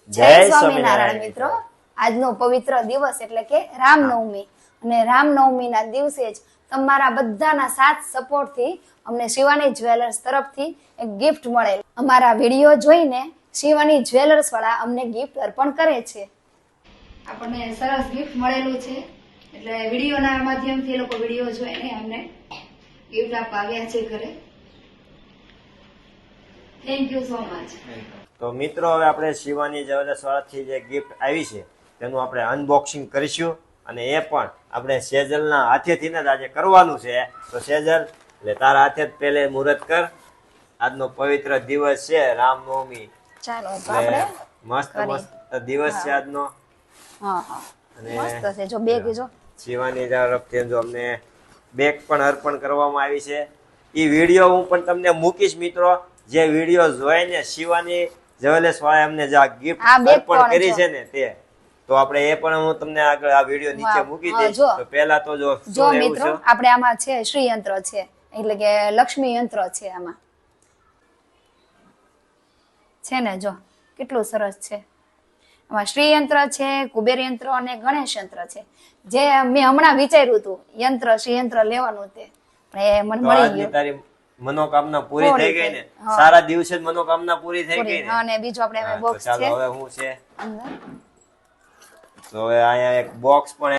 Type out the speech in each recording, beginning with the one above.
જય સ્વામિનારાયણ મિત્રો, આજનો પવિત્ર દિવસ એટલે કે રામનવમી અને રામનવમીના દિવસે જ તમારા બધાના સાથ સપોર્ટથી અમને શિવાની જ્વેલર્સ તરફથી એક ગિફ્ટ મળેલ. અમારા વિડીયો જોઈને શિવાની જ્વેલર્સ વાળા અમને ગિફ્ટ અર્પણ કરે છે. આપણને સરસ ગિફ્ટ મળેલું છે એટલે વિડીયોના માધ્યમથી એ લોકો વિડીયો જોઈને અમને ગિફ્ટ આપવા આવ્યા છે ઘરે. Thank you so much. તો મિત્રો, હવે આપણે શિવાની જ્વેલર્સ વાળાથી જે ગિફ્ટ આવી છે તેનું આપણે અનબોક્સિંગ કરીશું અને એ પણ આપણે સેજલના હાથેથી જ આજે કરવાનું છે. તો સેજલ, એટલે તારા હાથે જ પહેલે મુહૂર્ત કર. આજનો પવિત્ર દિવસ છે રામનવમી. ચાલો તો આપણે મસ્ત દિવસ છે આજનો. હા હા, અને મસ્ત છે. જો બેગ જો શિવાની તરફથી જો અમને બેગ પણ અર્પણ કરવામાં આવી છે. એ વિડીયો હું પણ તમને મૂકીશ મિત્રો. જે વિડીયો જોઈને શિવાની જ્વેલર્સ વાળા અમને જે આ ગિફ્ટ અર્પણ કરી છે ને તે, તો આપણે એ પણ હું તમને આગળ આ વિડીયો નીચે મૂકી દઈશ. તો પહેલા તો જો મિત્રો, આપણે આમાં છે શ્રી યંત્ર છે, એટલે કે લક્ષ્મી યંત્ર છે. આમાં છે ને, જો કેટલું સરસ છે. આમાં શ્રી યંત્ર છે, કુબેર યંત્ર અને ગણેશ યંત્ર છે. જે મેં હમણાં વિચાર્યું હતું યંત્ર શ્રી યંત્ર લેવાનું, તે મને મળી ગયું. તારી મનોકામના પૂરી થઈ ગઈ ને, સારા દિવસે જ મનોકામના પૂરી થઈ ગઈ ને. અને બીજું આપણે બોક્સ છે. ચાલો હવે શું છે અંદર? તો હવે અહીંયા એક બોક્સ પણ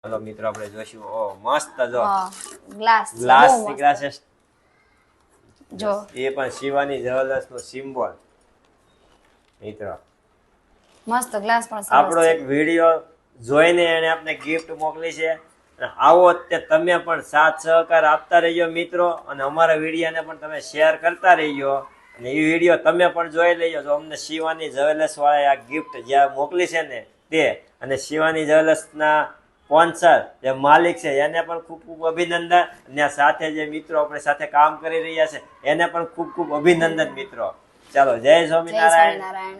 ચાલો મિત્રો આપણે જોઈશું. ઓ મસ્ત, જો ગ્લાસ જો એ પણ શિવાની જ્વેલર્સ નો સિમ્બોલ. મિત્રો મસ્ત ગ્લાસ પણ સરસ આપણો એક વિડીયો જોઈને એને આપણે ગિફ્ટ મોકલી છે. આવો તે તમે પણ સાથ સહકાર આપતા રહીજો મિત્રો, અને અમારા વિડીયોને પણ તમે શેર કરતા રહીજો. અને એ વિડીયો તમે પણ જોઈ લેજો. તો અમને શિવાની જ્વેલર્સ વાળાએ આ ગિફ્ટ જ્યાં મોકલી છે ને તે, અને શિવાની જ્વેલર્સ ના સ્પોન્સર જે માલિક છે એને પણ ખૂબ ખૂબ અભિનંદન. અને સાથે જે મિત્રો આપણી સાથે કામ કરી રહ્યા છે એને પણ ખૂબ ખૂબ અભિનંદન મિત્રો. ચાલો, જય સ્વામિનારાયણ.